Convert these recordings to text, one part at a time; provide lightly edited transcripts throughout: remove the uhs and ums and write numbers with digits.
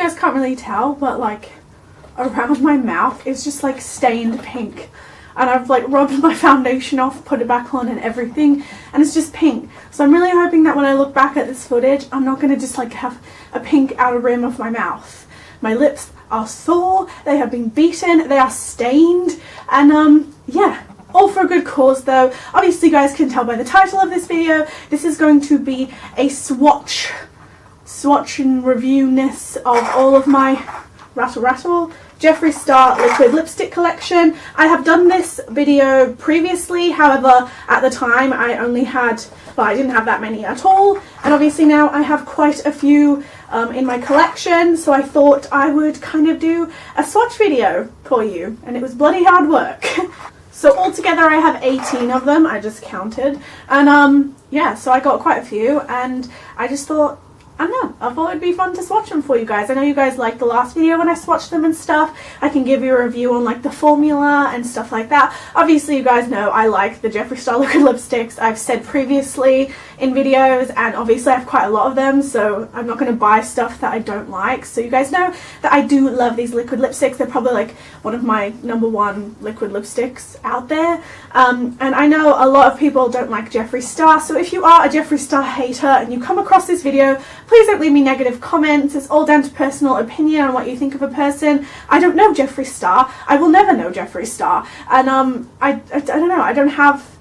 guys can't really tell, but like around my mouth is just like stained pink. And I've like rubbed my foundation off, put it back on and everything, and it's just pink. So I'm really hoping that when I look back at this footage, I'm not going to just like have a pink outer rim of my mouth. My lips are sore, they have been beaten, they are stained, and yeah. All for a good cause though. Obviously you guys can tell by the title of this video, this is going to be a swatch and reviewness of all of my rattle Jeffree Star liquid lipstick collection. I have done this video previously, however at the time I only had, well, I didn't have that many at all, and obviously now I have quite a few in my collection, so I thought I would kind of do a swatch video for you, and it was bloody hard work. So altogether I have 18 of them, I just counted, and yeah, so I got quite a few, and I just thought, I don't know, I thought it'd be fun to swatch them for you guys. I know you guys liked the last video when I swatched them and stuff. I can give you a review on like the formula and stuff like that. Obviously you guys know I like the Jeffree Star liquid lipsticks. I've said previously in videos, and obviously I have quite a lot of them, so I'm not going to buy stuff that I don't like. So you guys know that I do love these liquid lipsticks. They're probably like one of my #1 liquid lipsticks out there. And I know a lot of people don't like Jeffree Star, so if you are a Jeffree Star hater and you come across this video, please don't leave me negative comments. It's all down to personal opinion on what you think of a person. I don't know Jeffree Star. I will never know Jeffree Star. And I don't know. I don't have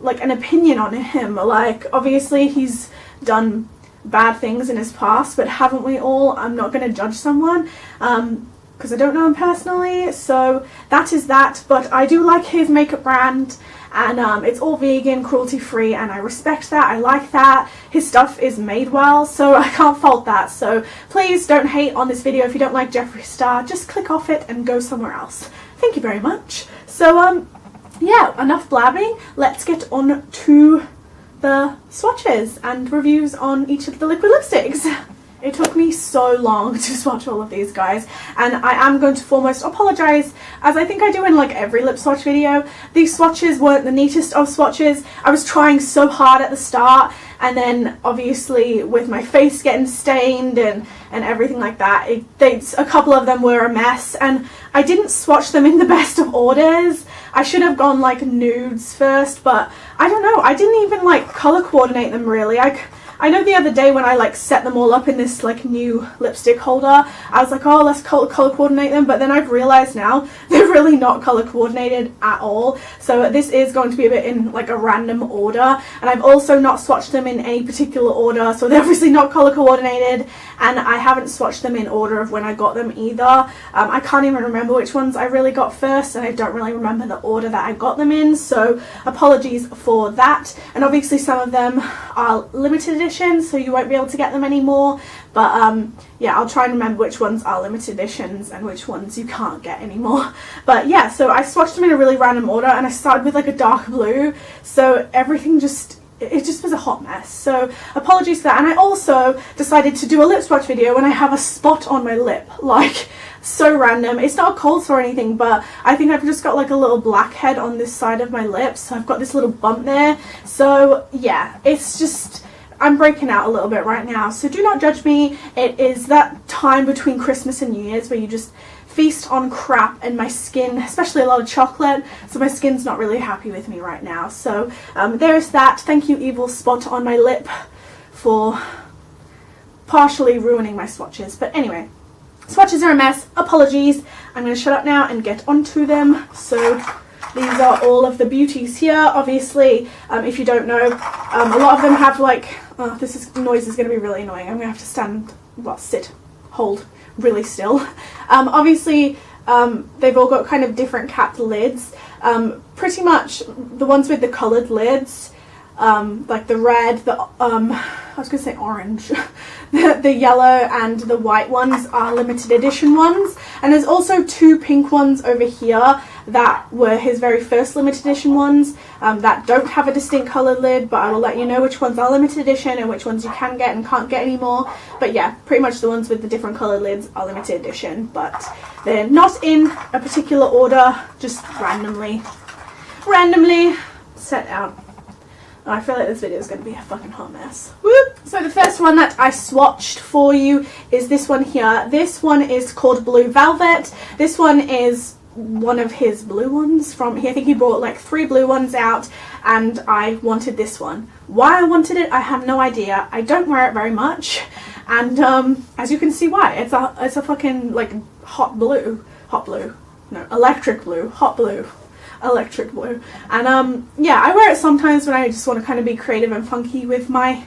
like an opinion on him. Like obviously he's done bad things in his past, but haven't we all? I'm not going to judge someone because I don't know him personally. So that is that. But I do like his makeup brand. And it's all vegan, cruelty free, and I respect that. I like that. His stuff is made well, so I can't fault that. So please don't hate on this video if you don't like Jeffree Star. Just click off it and go somewhere else. Thank you very much. So yeah, enough blabbing. Let's get on to the swatches and reviews on each of the liquid lipsticks. It took me so long to swatch all of these, guys, and I am going to foremost apologise, as I think I do in like every lip swatch video. These swatches weren't the neatest of swatches. I was trying so hard at the start, and then obviously with my face getting stained and everything like that, a couple of them were a mess, and I didn't swatch them in the best of orders. I should have gone like nudes first, but I don't know, I didn't even like colour coordinate them really. I know the other day when I like set them all up in this like new lipstick holder, I was like, oh, let's color coordinate them, but then I've realized now they're really not color coordinated at all. So this is going to be a bit in like a random order, and I've also not swatched them in any particular order, so they're obviously not color coordinated, and I haven't swatched them in order of when I got them either. I can't even remember which ones I really got first, and I don't really remember the order that I got them in, so apologies for that. And obviously some of them are limited edition, so you won't be able to get them anymore, but yeah, I'll try and remember which ones are limited editions and which ones you can't get anymore. But yeah, so I swatched them in a really random order, and I started with like a dark blue, so everything just, it just was a hot mess, so apologies for that. And I also decided to do a lip swatch video when I have a spot on my lip, like so random. It's not a cold sore or anything, but I think I've just got like a little blackhead on this side of my lips, so I've got this little bump there. So yeah, it's just, I'm breaking out a little bit right now, so do not judge me. It is that time between Christmas and New Year's where you just feast on crap, and my skin, especially a lot of chocolate, so my skin's not really happy with me right now. So there's that. Thank you, evil spot on my lip, for partially ruining my swatches. But anyway, swatches are a mess. Apologies. I'm going to shut up now and get onto them. So these are all of the beauties here. Obviously, if you don't know, a lot of them have like, noise is going to be really annoying. I'm going to have to stand, well, sit, hold really still. Obviously, they've all got kind of different capped lids. Pretty much the ones with the coloured lids, like the red, I was going to say orange, the yellow and the white ones are limited edition ones, and there's also 2 pink ones over here that were his very first limited edition ones that don't have a distinct coloured lid, but I will let you know which ones are limited edition and which ones you can get and can't get anymore. But yeah, pretty much the ones with the different coloured lids are limited edition, but they're not in a particular order, just randomly set out. I feel like this video is going to be a fucking hot mess. Whoop. So the first one that I swatched for you is this one here. This one is called Blue Velvet. This one is one of his blue ones from here. I think he brought like 3 blue ones out, and I wanted this one. Why I wanted it, I have no idea. I don't wear it very much, and as you can see why. It's a fucking like electric blue, hot blue. Electric blue. And yeah, I wear it sometimes when I just want to kind of be creative and funky with my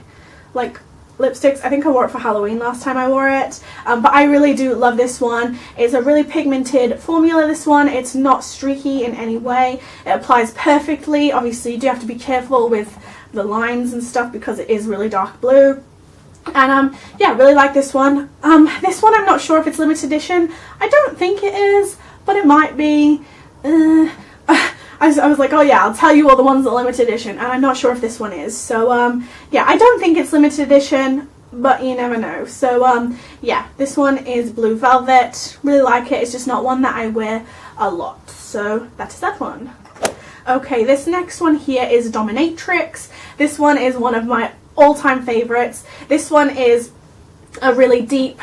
like lipsticks. I think I wore it for Halloween last time I wore it, but I really do love this one. It's a really pigmented formula, this one. It's not streaky in any way. It applies perfectly. Obviously you do have to be careful with the lines and stuff because it is really dark blue. And yeah, really like this one. This one I'm not sure if it's limited edition. I don't think it is, but it might be. I was like, oh yeah, I'll tell you all the ones that are limited edition, and I'm not sure if this one is. So yeah, I don't think it's limited edition, but you never know. So yeah, this one is Blue Velvet. Really like it. It's just not one that I wear a lot. So that is that one. Okay, this next one here is Dominatrix. This one is one of my all-time favorites. This one is a really deep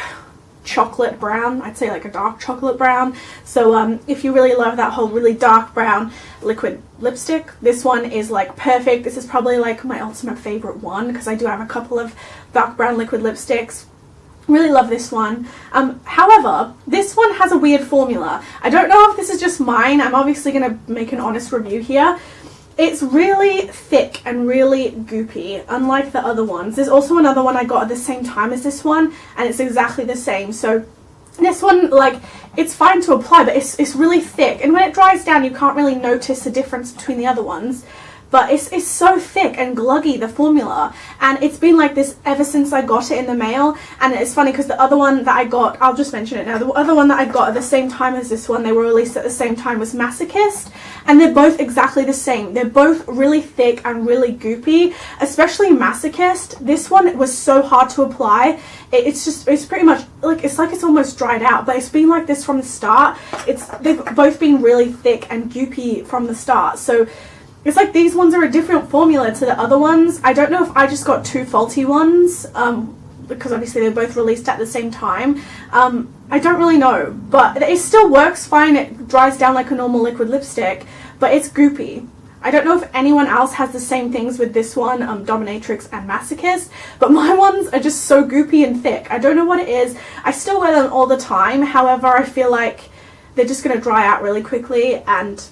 chocolate brown. I'd say like a dark chocolate brown. So if you really love that whole really dark brown liquid lipstick, this one is like perfect. This is probably like my ultimate favorite one because I do have a couple of dark brown liquid lipsticks. Really love this one. However, this one has a weird formula. I don't know if this is just mine. I'm obviously going to make an honest review here. It's really thick and really goopy, unlike the other ones. There's also another one I got at the same time as this one, and it's exactly the same. So this one, like, it's fine to apply, but it's really thick. And when it dries down, you can't really notice the difference between the other ones. But it's so thick and gluggy, the formula, and it's been like this ever since I got it in the mail. And it's funny because the other one that I got, I'll just mention it now, the other one that I got at the same time as this one, they were released at the same time, was Masochist, and they're both exactly the same. They're both really thick and really goopy, especially Masochist. This one was so hard to apply. It's pretty much like it's almost dried out, but it's been like this from the start. They've both been really thick and goopy from the start. So it's like these ones are a different formula to the other ones. I don't know if I just got 2 faulty ones, because obviously they're both released at the same time. I don't really know, but it still works fine. It dries down like a normal liquid lipstick, but it's goopy. I don't know if anyone else has the same things with this one, Dominatrix and Masochist, but my ones are just so goopy and thick. I don't know what it is. I still wear them all the time. However, I feel like they're just going to dry out really quickly, and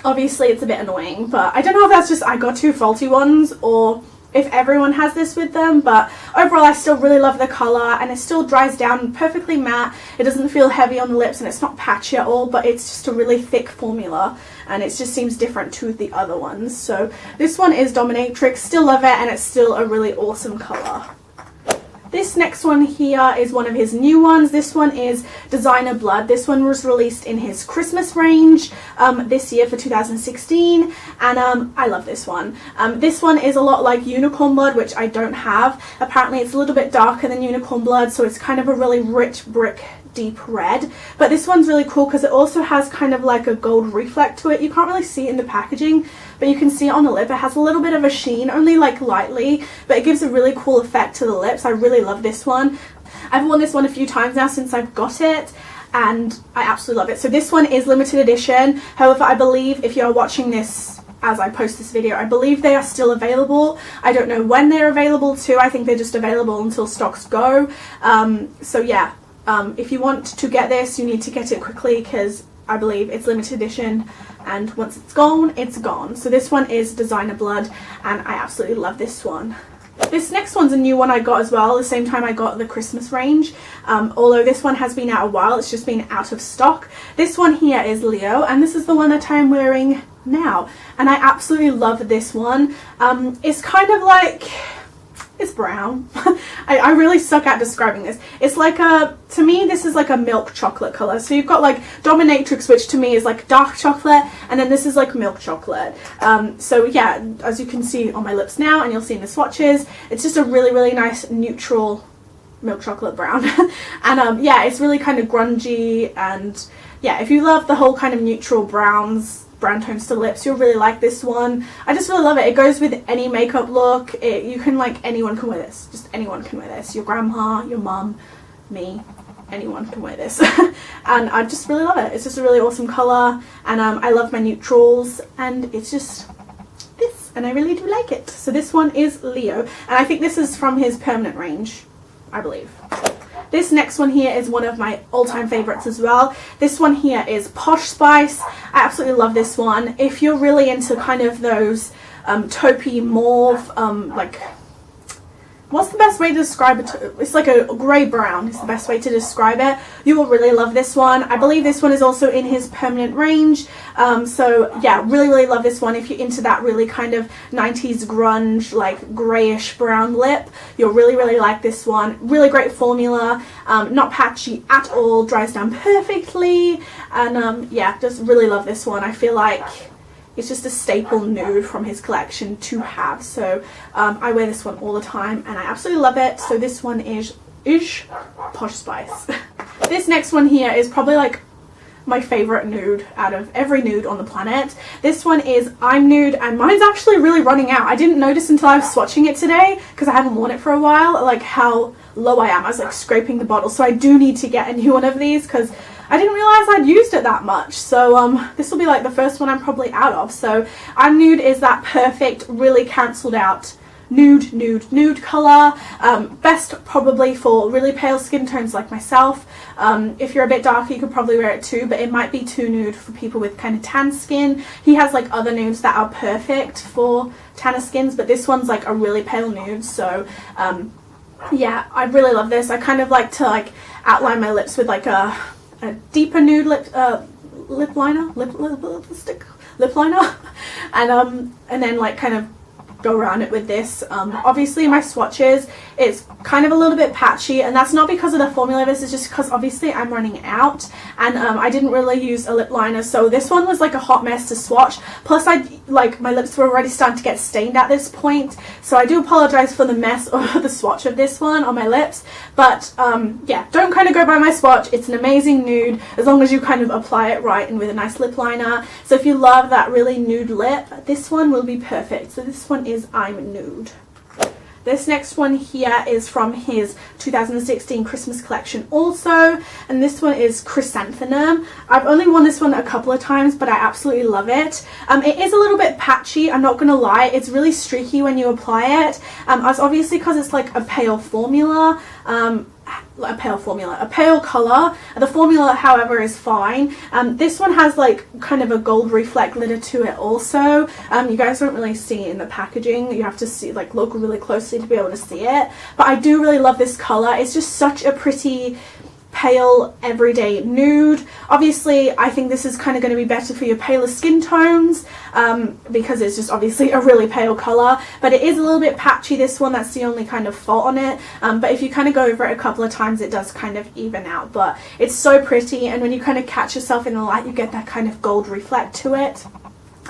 obviously it's a bit annoying, but I don't know if that's just I got 2 faulty ones or if everyone has this with them. But overall I still really love the colour, and it still dries down perfectly matte. It doesn't feel heavy on the lips, and it's not patchy at all, but it's just a really thick formula, and it just seems different to the other ones. So this one is Dominatrix. Still love it, and it's still a really awesome colour. This next one here is one of his new ones. This one is Designer Blood. This one was released in his Christmas range this year for 2016, and I love this one. This one is a lot like Unicorn Blood, which I don't have. Apparently it's a little bit darker than Unicorn Blood, so it's kind of a really rich brick deep red, but this one's really cool because it also has kind of like a gold reflect to it. You can't really see it in the packaging, but you can see it on the lip. It has a little bit of a sheen, only like lightly, but it gives a really cool effect to the lips. I really love this one. I've worn this one a few times now since I've got it, and I absolutely love it. So this one is limited edition. However, I believe if you're watching this as I post this video, I believe they are still available. I don't know when they're available too. I think they're just available until stocks go. So yeah, if you want to get this, you need to get it quickly because I believe it's limited edition, and once it's gone, it's gone. So this one is Designer Blood, and I absolutely love this one. This next one's a new one I got as well, the same time I got the Christmas range. Although this one has been out a while, it's just been out of stock. This one here is Leo, and this is the one that I'm wearing now, and I absolutely love this one. It's kind of like, it's brown. I really suck at describing this. It's like to me this is like a milk chocolate colour. So you've got like Dominatrix, which to me is like dark chocolate, and then this is like milk chocolate. So yeah, as you can see on my lips now, and you'll see in the swatches, it's just a really nice neutral milk chocolate brown. And yeah, it's really kind of grungy, and yeah, if you love the whole kind of neutral browns, brown tones to lips, you'll really like this one. I just really love it. It goes with any makeup look. You can, like, anyone can wear this. Just anyone can wear this. Your grandma, your mum, me, anyone can wear this. And I just really love it. It's just a really awesome colour, and I love my neutrals, and it's just this, and I really do like it. So this one is Leo, and I think this is from his permanent range, I believe. This next one here is one of my all-time favorites as well. This one here is Posh Spice. I absolutely love this one. If you're really into kind of those taupey mauve, like, what's the best way to describe it? It's like a grey brown is the best way to describe it. You will really love this one. I believe this one is also in his permanent range. So yeah, really love this one. If you're into that really kind of 90s grunge, like greyish brown lip, you'll really like this one. Really great formula, not patchy at all, dries down perfectly, and yeah, just really love this one. I feel like it's just a staple nude from his collection to have. So I wear this one all the time, and I absolutely love it. So this one is Posh Spice. This next one here is probably like my favorite nude out of every nude on the planet. This one is I'm Nude, and mine's actually really running out. I didn't notice until I was swatching it today, because I haven't worn it for a while, like how low I am. I was like scraping the bottle, so I do need to get a new one of these, because I didn't realize I'd used it that much. So this will be like the first one I'm probably out of. So I'm Nude is that perfect, really cancelled out nude color. Best probably for really pale skin tones like myself. If you're a bit darker, you could probably wear it too, but it might be too nude for people with kind of tan skin. He has like other nudes that are perfect for tanner skins, but this one's like a really pale nude. So yeah, I really love this. I kind of like to like outline my lips with like a deeper nude lip liner, and then like kind of go around it with this. Obviously my swatches, it's kind of a little bit patchy, and that's not because of the formula. This is just because obviously I'm running out, and I didn't really use a lip liner, so this one was like a hot mess to swatch. Plus my lips were already starting to get stained at this point, so I do apologize for the mess of the swatch of this one on my lips. But yeah, don't kind of go by my swatch. It's an amazing nude as long as you kind of apply it right and with a nice lip liner. So if you love that really nude lip, this one will be perfect. So this one is I'm Nude. This next one here is from his 2016 Christmas collection also, and this one is Chrysanthemum. I've only worn this one a couple of times, but I absolutely love it. It is a little bit patchy, I'm not gonna lie. It's really streaky when you apply it. It's obviously because it's like a pale formula. A pale color. The formula, however, is fine. This one has like kind of a gold reflect glitter to it also. You guys don't really see it in the packaging. You have to see, like, look really closely to be able to see it. But I do really love this color. It's just such a pretty pale everyday nude. Obviously I think this is kind of going to be better for your paler skin tones, because it's just obviously a really pale color, but it is a little bit patchy, this one. That's the only kind of fault on it, but if you kind of go over it a couple of times, it does kind of even out. But it's so pretty, and when you kind of catch yourself in the light, you get that kind of gold reflect to it.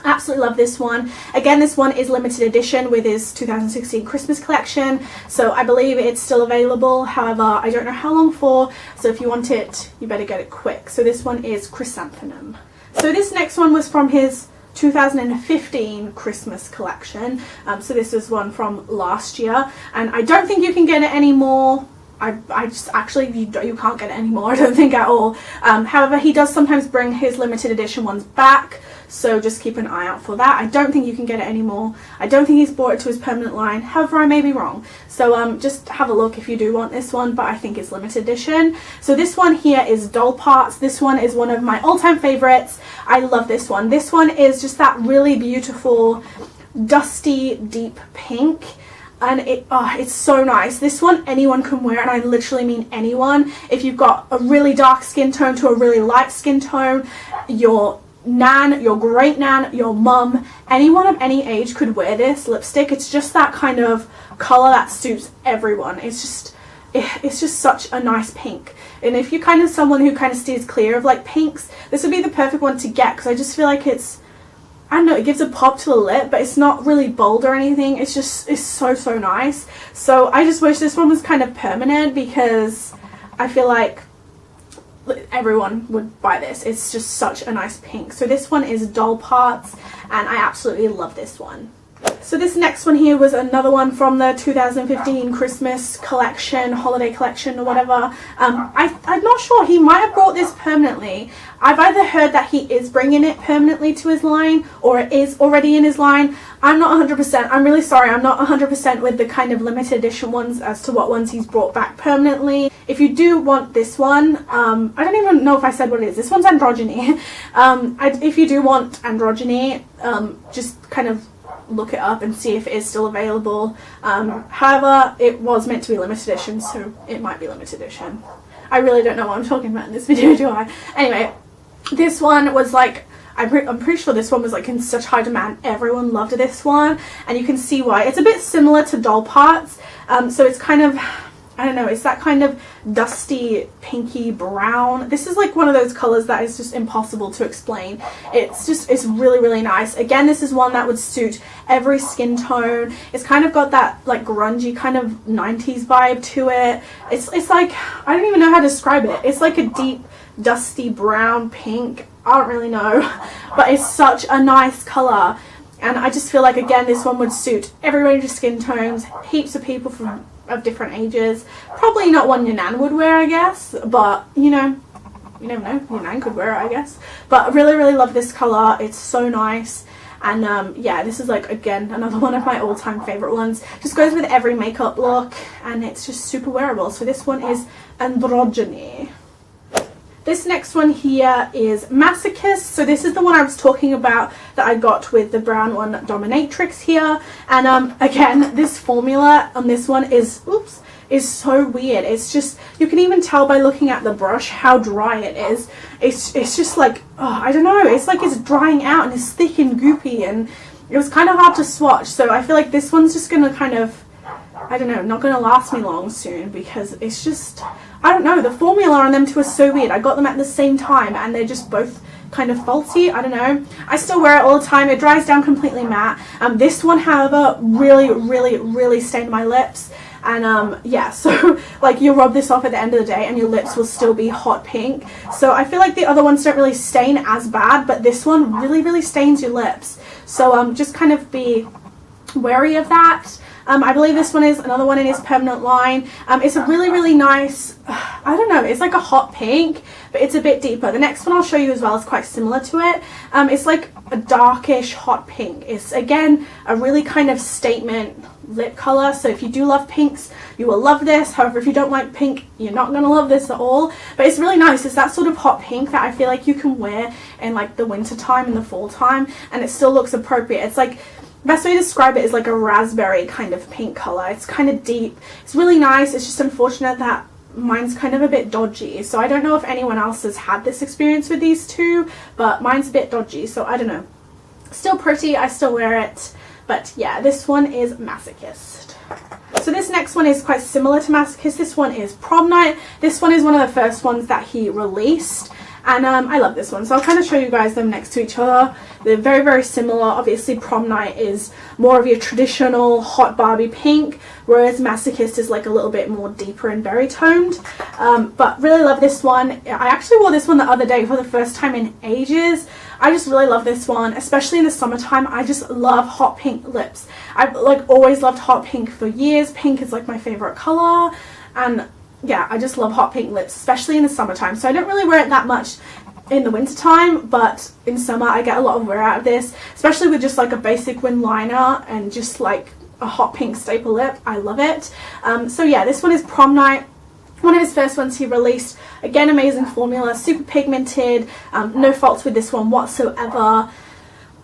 Absolutely love this one. Again, this one is limited edition with his 2016 Christmas collection, so I believe it's still available. However, I don't know how long for, so if you want it, you better get it quick. So this one is Chrysanthemum. So this next one was from his 2015 Christmas collection. So this is one from last year, and I don't think you can get it anymore. I just actually, you can't get it anymore, I don't think, at all. However, he does sometimes bring his limited edition ones back, so just keep an eye out for that. I don't think you can get it anymore. I don't think he's brought it to his permanent line. However, I may be wrong. So just have a look if you do want this one, but I think it's limited edition. So this one here is Doll Parts. This one is one of my all-time favorites. I love this one. This one is just that really beautiful, dusty, deep pink. And it's so nice. This one anyone can wear, and I literally mean anyone. If you've got a really dark skin tone to a really light skin tone, your nan, your great nan, your mum, anyone of any age could wear this lipstick. It's just that kind of color that suits everyone. It's just such a nice pink. And if you're kind of someone who kind of steers clear of like pinks, this would be the perfect one to get, because I just feel like it's, I don't know, it gives a pop to the lip, but it's not really bold or anything. It's so nice. So I just wish this one was kind of permanent, because I feel like everyone would buy this. It's just such a nice pink. So this one is Doll Parts, and I absolutely love this one. So this next one here was another one from the 2015 Christmas collection, holiday collection or whatever. I'm not sure, he might have brought this permanently. I've either heard that he is bringing it permanently to his line, or it is already in his line. I'm not 100%, I'm really sorry, I'm not 100% with the kind of limited edition ones as to what ones he's brought back permanently. If you do want this one, I don't even know if I said what it is. This one's Androgyny. If you do want Androgyny, just kind of look it up and see if it is still available. However, it was meant to be limited edition, so it might be limited edition. I really don't know what I'm talking about in this video, do I? Anyway, this one was like, I'm pretty sure this one was like in such high demand. Everyone loved this one, and you can see why. It's a bit similar to Doll Parts, so it's kind of, I don't know, it's that kind of dusty pinky brown. This is like one of those colors that is just impossible to explain. It's really, really nice. Again, this is one that would suit every skin tone. It's kind of got that like grungy kind of 90s vibe to it. It's like, I don't even know how to describe it. It's like a deep dusty brown pink. I don't really know, but it's such a nice color. And I just feel like, again, this one would suit every range of skin tones, heaps of people of different ages. Probably not one your nan would wear, I guess, but you know, you never know, your nan could wear it, I guess. But I really, really love this color. It's so nice. And yeah, this is like, again, another one of my all-time favorite ones. Just goes with every makeup look, and it's just super wearable. So this one is Androgyny. This next one here is Masochist. So this is the one I was talking about that I got with the brown one, Dominatrix here. And again, this formula on this one is so weird. It's just, you can even tell by looking at the brush how dry it is. It's just like, oh, I don't know, it's like it's drying out and it's thick and goopy, and it was kind of hard to swatch. So I feel like this one's just gonna kind of, I don't know, not gonna last me long soon, because it's just, I don't know, the formula on them two are so weird. I got them at the same time and they're just both kind of faulty. I don't know. I still wear it all the time. It dries down completely matte. This one, however, really, really, really stained my lips. And yeah, so like you rub this off at the end of the day and your lips will still be hot pink. So I feel like the other ones don't really stain as bad, but this one really, really stains your lips. So just kind of be wary of that. I believe this one is another one in his permanent line. It's a really, really nice, I don't know, it's like a hot pink, but it's a bit deeper. The next one I'll show you as well is quite similar to it. It's like a darkish hot pink. It's, again, a really kind of statement lip color. So if you do love pinks, you will love this. However, if you don't like pink, you're not going to love this at all. But it's really nice. It's that sort of hot pink that I feel like you can wear in like the winter time and the fall time, and it still looks appropriate. It's like, best way to describe it is like a raspberry kind of pink color. It's kind of deep. It's really nice. It's just unfortunate that mine's kind of a bit dodgy. So I don't know if anyone else has had this experience with these two, but mine's a bit dodgy. So I don't know. Still pretty. I still wear it. But yeah, this one is Masochist. So this next one is quite similar to Masochist. This one is Prom Night. This one is one of the first ones that he released. And I love this one, so I'll kind of show you guys them next to each other. They're very, very similar. Obviously, Prom Night is more of your traditional hot Barbie pink, whereas Masochist is like a little bit more deeper and berry toned. But really love this one. I actually wore this one the other day for the first time in ages. I just really love this one, especially in the summertime. I just love hot pink lips. I've like always loved hot pink for years. Pink is like my favorite color, and yeah, I just love hot pink lips, especially in the summertime. So I don't really wear it that much in the winter time, but in summer I get a lot of wear out of this, especially with just like a basic wing liner and just like a hot pink staple lip. I love it. So yeah, this one is Prom Night. One of his first ones he released. Again, amazing formula, super pigmented, no faults with this one whatsoever.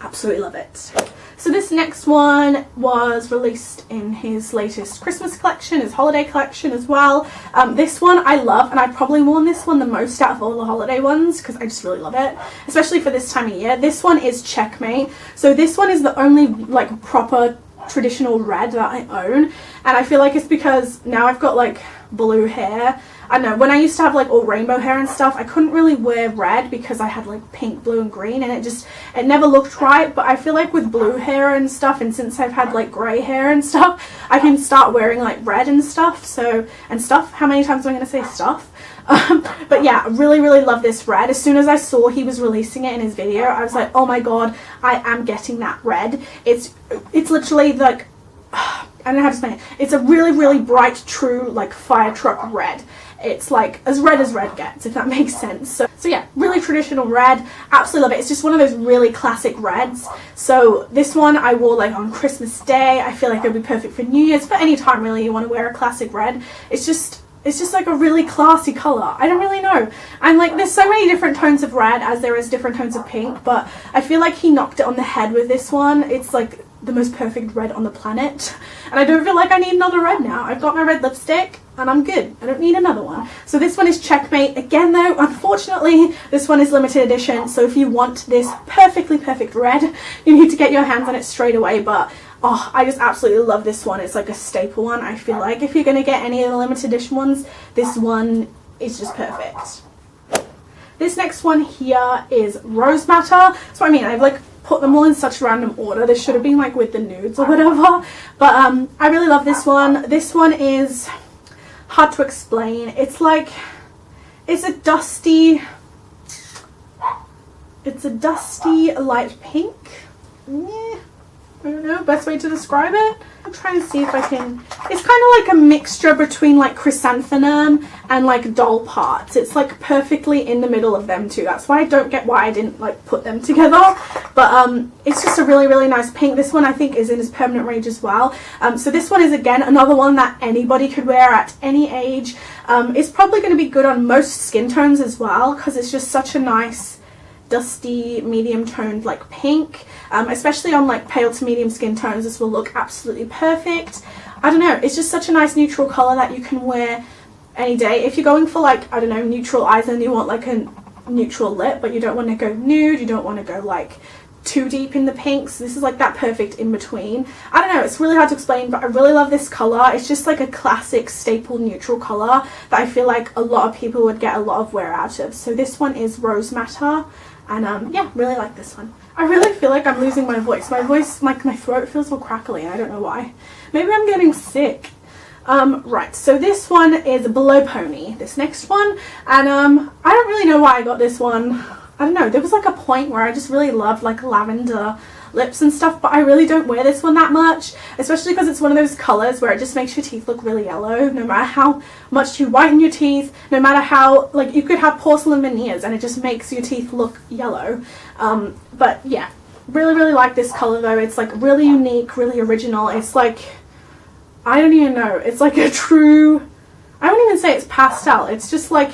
Absolutely love it. So this next one was released in his latest Christmas collection, his holiday collection as well. This one I love, and I've probably worn this one the most out of all the holiday ones because I just really love it, especially for this time of year. This one is Checkmate. So this one is the only like proper traditional red that I own, and I feel like it's because now I've got like blue hair. I don't know, when I used to have like all rainbow hair and stuff, I couldn't really wear red because I had like pink, blue and green, and it never looked right. But I feel like with blue hair and stuff, and since I've had like grey hair and stuff, I can start wearing like red and stuff. How many times am I going to say stuff? But yeah, really, really love this red. As soon as I saw he was releasing it in his video, I was like, oh my god, I am getting that red. It's literally like, I don't know how to explain it. It's a really, really bright, true, like, fire truck red. It's like as red gets, if that makes sense. So yeah, really traditional red. Absolutely love it. It's just one of those really classic reds. So this one I wore like on Christmas Day. I feel like it would be perfect for New Year's, for any time really you want to wear a classic red. It's just like a really classy color. I don't really know. And like there's so many different tones of red as there is different tones of pink, but I feel like he knocked it on the head with this one. It's like the most perfect red on the planet. And I don't feel like I need another red now. I've got my red lipstick and I'm good. I don't need another one. So this one is Checkmate. Again though, unfortunately, this one is limited edition. So if you want this perfectly perfect red, you need to get your hands on it straight away. But oh, I just absolutely love this one. It's like a staple one. I feel like if you're going to get any of the limited edition ones, this one is just perfect. This next one here is Rose Matter. So I mean, I've like put them all in such random order. This should have been like with the nudes or whatever. But I really love this one. This one is hard to explain. It's like, it's a dusty light pink. Yeah, I don't know, best way to describe it. I'm trying to see if I can, it's kind of like a mixture between like chrysanthemum and like doll parts. It's like perfectly in the middle of them two. That's why I don't get why I didn't like put them together. But it's just a really, really nice pink. This one I think is in his permanent range as well. So this one is again another one that anybody could wear at any age. It's probably going to be good on most skin tones as well, because it's just such a nice dusty medium toned like pink, especially on like pale to medium skin tones. This will look absolutely perfect. I don't know, it's just such a nice neutral color that you can wear any day. If you're going for like, I don't know, neutral eyes and you want like a neutral lip but you don't want to go nude, you don't want to go like too deep in the pinks, this is like that perfect in between. I don't know, it's really hard to explain, but I really love this color. It's just like a classic staple neutral color that I feel like a lot of people would get a lot of wear out of. So this one is Rose Matter. And yeah, really like this one. I really feel like I'm losing my voice. My voice, like my throat feels all crackly and I don't know why. Maybe I'm getting sick. Right, so this one is Bellow Pony, this next one. And I don't really know why I got this one. I don't know, there was like a point where I just really loved like lavender lips and stuff, but I really don't wear this one that much, especially because it's one of those colors where it just makes your teeth look really yellow, no matter how much you whiten your teeth, no matter how, like, you could have porcelain veneers and it just makes your teeth look yellow. But yeah, really, really like this color though. It's like really unique, really original. It's like, I don't even know, it's like a true, I wouldn't even say it's pastel, it's just like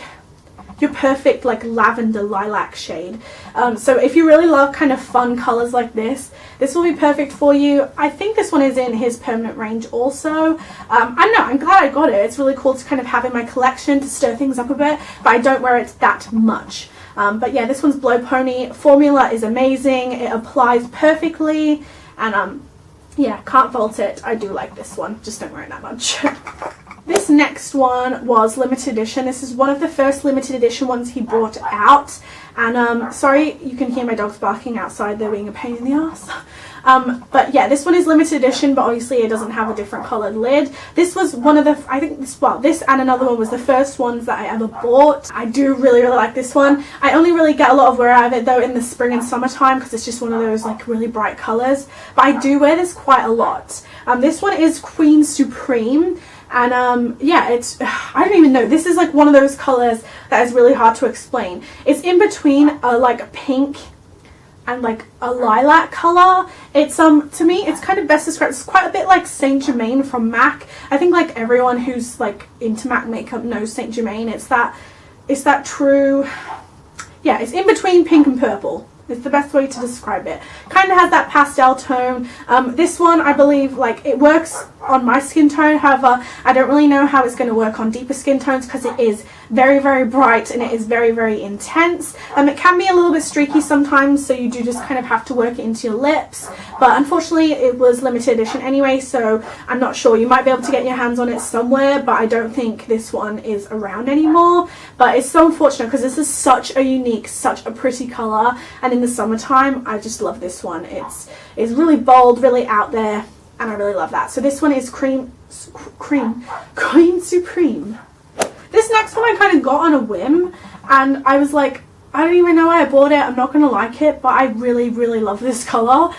your perfect like lavender lilac shade. So if you really love kind of fun colors like this will be perfect for you. I think this one is in his permanent range also. I don't know, I'm glad I got it. It's really cool to kind of have in my collection to stir things up a bit, but I don't wear it that much. But yeah, this one's Bellow Pony. Formula is amazing, it applies perfectly, and yeah, can't fault it. I do like this one, just don't wear it that much. This next one was limited edition. This is one of the first limited edition ones he brought out. And sorry, you can hear my dogs barking outside. They're being a pain in the ass. But yeah, this one is limited edition, but obviously it doesn't have a different coloured lid. This was one of the, I think this, well, this and another one was the first ones that I ever bought. I do really, really like this one. I only really get a lot of wear out of it though in the spring and summertime because it's just one of those like really bright colours. But I do wear this quite a lot. This one is Queen Supreme. And yeah, it's, I don't even know, this is like one of those colors that is really hard to explain. It's in between a like pink and like a lilac color. It's to me it's kind of best described, it's quite a bit like Saint Germain from MAC. I think like everyone who's like into MAC makeup knows Saint Germain. It's that true, yeah, it's in between pink and purple. It's the best way to describe it. Kind of has that pastel tone. This one, I believe, like, it works on my skin tone. However, I don't really know how it's going to work on deeper skin tones because it is very, very bright and it is very, very intense. It can be a little bit streaky sometimes, so you do just kind of have to work it into your lips. But unfortunately, it was limited edition anyway, so I'm not sure. You might be able to get your hands on it somewhere, but I don't think this one is around anymore. But it's so unfortunate because this is such a unique, such a pretty color, and in the summertime, I just love this one. It's really bold, really out there, and I really love that. So this one is Queen Supreme. This next one I kind of got on a whim, and I was like, I don't even know why I bought it. I'm not going to like it, but I really, really love this color.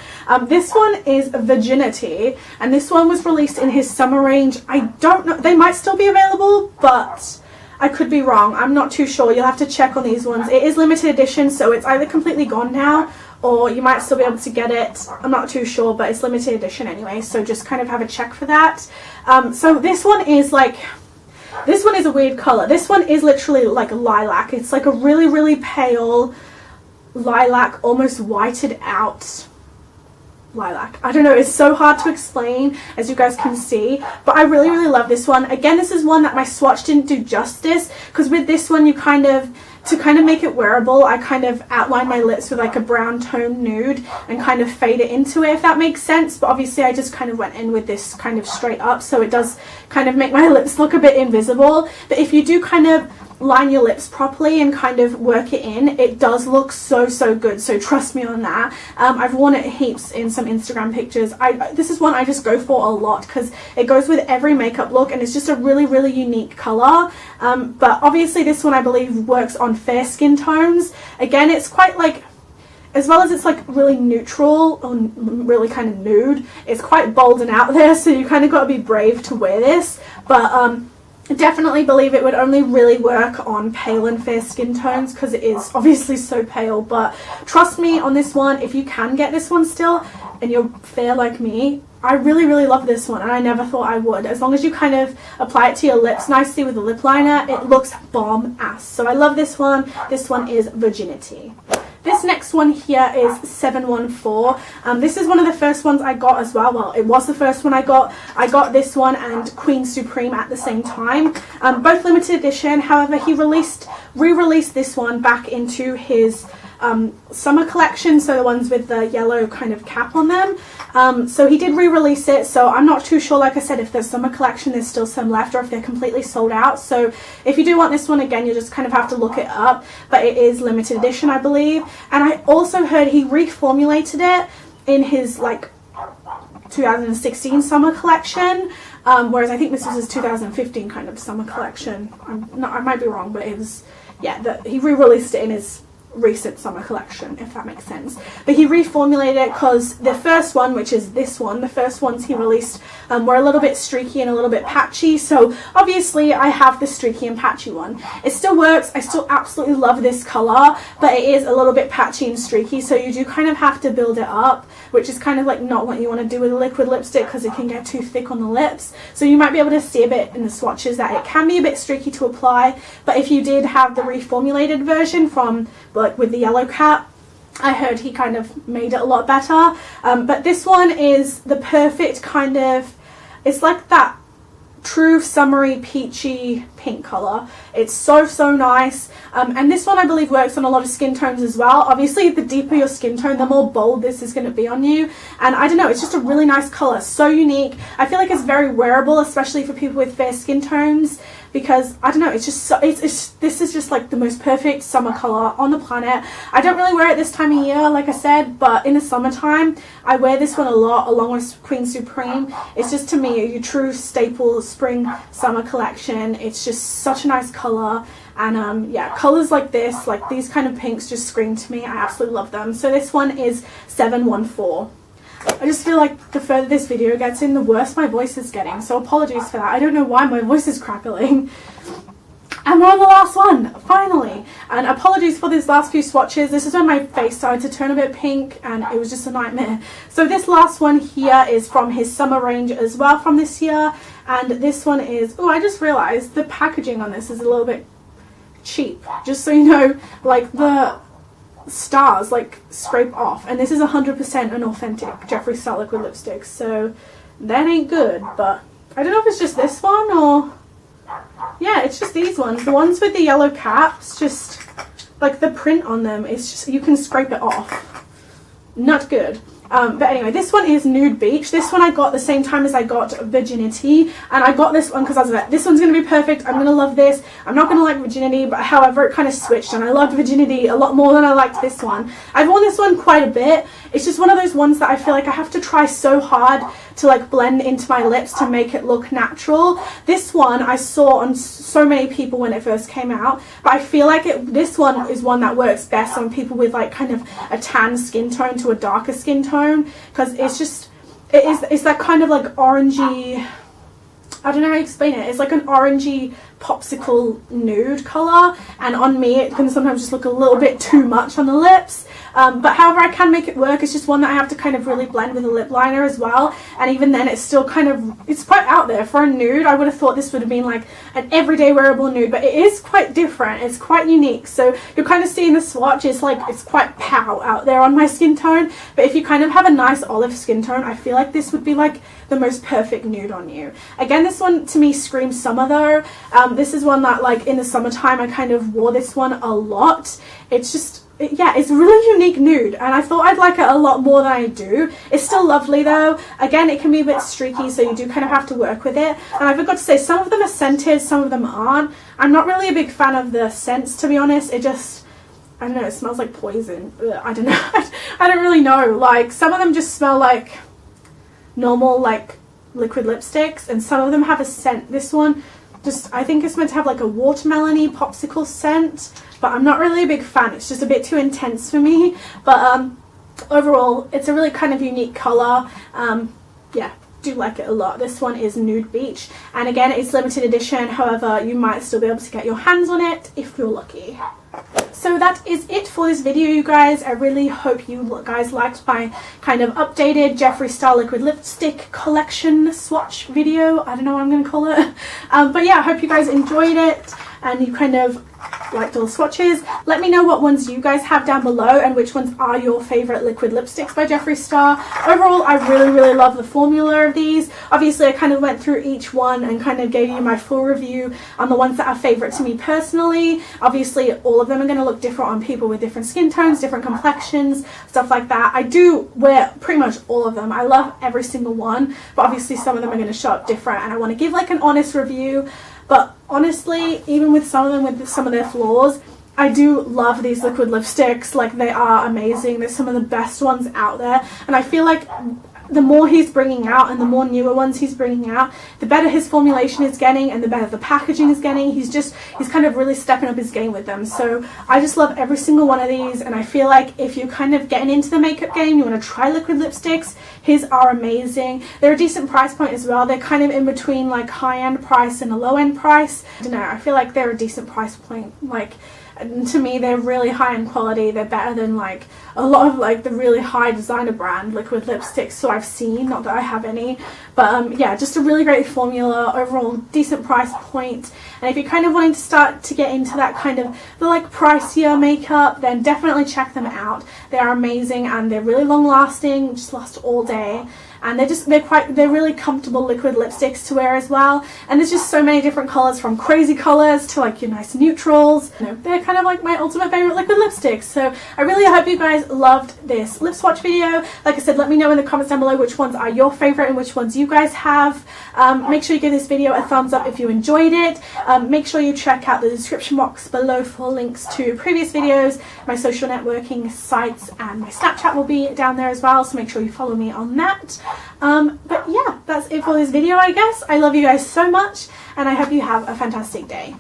This one is Virginity, and this one was released in his summer range. I don't know. They might still be available, but I could be wrong. I'm not too sure. You'll have to check on these ones. It is limited edition, so it's either completely gone now, or you might still be able to get it. I'm not too sure, but it's limited edition anyway, so just kind of have a check for that. So this one is like... This one is a weird color. This one is literally like lilac. It's like a really, really pale lilac, almost whited out lilac. I don't know. It's so hard to explain, as you guys can see. But I really, really love this one. Again, this is one that my swatch didn't do justice, because with this one, you kind of... To kind of make it wearable, I kind of outline my lips with like a brown tone nude and kind of fade it into it, if that makes sense. But obviously I just kind of went in with this kind of straight up, so it does kind of make my lips look a bit invisible. But if you do kind of line your lips properly and kind of work it in, it does look so, so good. So trust me on that. I've worn it heaps in some Instagram pictures. This is one I just go for a lot because it goes with every makeup look, and it's just a really, really unique color. But obviously this one I believe works on fair skin tones. Again, it's quite like, as well as it's like really neutral or really kind of nude, it's quite bold and out there, so you kind of got to be brave to wear this. But I definitely believe it would only really work on pale and fair skin tones, because it is obviously so pale. But trust me on this one, if you can get this one still and you're fair like me, I really, really love this one, and I never thought I would. As long as you kind of apply it to your lips nicely with a lip liner, it looks bomb ass. So I love this one. This one is Virginity. This next one here is 714. This is one of the first ones I got as well. Well, it was the first one I got. I got this one and Queen Supreme at the same time. Both limited edition. However, he re-released this one back into his summer collection, so the ones with the yellow kind of cap on them. So he did re-release it, so I'm not too sure, like I said, if there's summer collection there's still some left, or if they're completely sold out. So if you do want this one, again, you just kind of have to look it up, but it is limited edition, I believe. And I also heard he reformulated it in his like 2016 summer collection, whereas I think this was his 2015 kind of summer collection. I might be wrong, but it was, yeah, he re-released it in his recent summer collection, if that makes sense. But he reformulated it because the first one, which is this one, the first ones he released were a little bit streaky and a little bit patchy. So obviously I have the streaky and patchy one. It still works. I still absolutely love this color, but it is a little bit patchy and streaky, so you do kind of have to build it up, which is kind of like not what you want to do with a liquid lipstick, because it can get too thick on the lips. So you might be able to see a bit in the swatches that it can be a bit streaky to apply. But if you did have the reformulated version from like with the yellow cap, I heard he kind of made it a lot better. But this one is the perfect kind of, it's like that true summery peachy pink color. It's so, so nice. And this one I believe works on a lot of skin tones as well. Obviously the deeper your skin tone, the more bold this is going to be on you. And I don't know, it's just a really nice color, so unique. I feel like it's very wearable, especially for people with fair skin tones, because I don't know, it's just so, this is just like the most perfect summer color on the planet. I don't really wear it this time of year, like I said, but in the summertime I wear this one a lot along with Queen Supreme. It's just, to me, a true staple spring summer collection. It's just such a nice color. And yeah, colors like this, like these kind of pinks, just scream to me. I absolutely love them. So this one is 714. I just feel like the further this video gets in, the worse my voice is getting, so apologies for that. I don't know why my voice is crackling. And we're on the last one, finally. And apologies for these last few swatches. This is when my face started to turn a bit pink, and it was just a nightmare. So this last one here is from his summer range as well from this year. And this one is, oh, I just realized the packaging on this is a little bit cheap. Just so you know, like the stars like scrape off, and this is 100% an authentic Jeffree Star liquid lipstick, so that ain't good. But I don't know if it's just this one, or yeah, it's just these ones. The ones with the yellow caps, just like the print on them, it's just, you can scrape it off. Not good. But anyway, this one is Nude Beach. This one I got the same time as I got Virginity, and I got this one because I was like, this one's going to be perfect, I'm going to love this. I'm not going to like Virginity, but however, it kind of switched, and I loved Virginity a lot more than I liked this one. I've worn this one quite a bit. It's just one of those ones that I feel like I have to try so hard to like blend into my lips to make it look natural. This one I saw on so many people when it first came out, but I feel like this one is one that works best on people with like kind of a tan skin tone to a darker skin tone, because it's that kind of like orangey, I don't know how to explain it. It's like an orangey popsicle nude colour, and on me it can sometimes just look a little bit too much on the lips. But however, I can make it work. It's just one that I have to kind of really blend with a lip liner as well, and even then it's still kind of, it's quite out there for a nude. I would have thought this would have been like an everyday wearable nude, but it is quite different. It's quite unique. So you're kind of seeing the swatch is like, it's quite pow out there on my skin tone, but if you kind of have a nice olive skin tone, I feel like this would be like the most perfect nude on you. Again, this one to me screams summer though. This is one that like in the summertime I kind of wore this one a lot. It's just, yeah, it's a really unique nude, and I thought I'd like it a lot more than I do. It's still lovely though. Again, it can be a bit streaky, so you do kind of have to work with it. And I forgot to say, some of them are scented, some of them aren't. I'm not really a big fan of the scents, to be honest. It just, I don't know, it smells like poison. I don't know. I don't really know. Like, some of them just smell like normal like liquid lipsticks, and some of them have a scent. This one just, I think it's meant to have like a watermelony popsicle scent, but I'm not really a big fan. It's just a bit too intense for me. But overall, it's a really kind of unique colour. Yeah, do like it a lot. This one is Nude Beach, and again, it's limited edition. However, you might still be able to get your hands on it if you're lucky. So that is it for this video, you guys. I really hope you guys liked my kind of updated Jeffree Star liquid lipstick collection swatch video. I don't know what I'm going to call it. But yeah, I hope you guys enjoyed it and you kind of liked all the swatches. Let me know what ones you guys have down below and which ones are your favorite liquid lipsticks by Jeffree Star. Overall, I really love the formula of these. Obviously, I kind of went through each one and kind of gave you my full review on the ones that are favorite to me personally. Obviously, all of them are going to look different on people with different skin tones, different complexions, stuff like that. I do wear pretty much all of them. I love every single one, but obviously some of them are going to show up different, and I want to give like an honest review. But honestly, even with some of them, with some of their flaws, I do love these liquid lipsticks. Like, they are amazing. They're some of the best ones out there, and I feel like the more he's bringing out and the more newer ones he's bringing out, the better his formulation is getting and the better the packaging is getting. He's kind of really stepping up his game with them. So I just love every single one of these, and I feel like if you're kind of getting into the makeup game, you want to try liquid lipsticks, his are amazing. They're a decent price point as well. They're kind of in between like high-end price and a low-end price. I don't know, I feel like they're a decent price point. Like, and to me, they're really high in quality. They're better than like a lot of like the really high designer brand liquid lipsticks, so I've seen, not that I have any. But yeah, just a really great formula, overall decent price point. And if you're kind of wanting to start to get into that kind of the like pricier makeup, then definitely check them out. They are amazing and they're really long lasting, just last all day. And they're really comfortable liquid lipsticks to wear as well. And there's just so many different colours, from crazy colours to like your nice neutrals. You know, they're kind of like my ultimate favourite liquid lipsticks. So I really hope you guys loved this lip swatch video. Like I said, let me know in the comments down below which ones are your favourite and which ones you guys have. Make sure you give this video a thumbs up if you enjoyed it. Make sure you check out the description box below for links to previous videos, my social networking sites, and my Snapchat will be down there as well, so make sure you follow me on that. But yeah, that's it for this video, I guess. I love you guys so much, and I hope you have a fantastic day.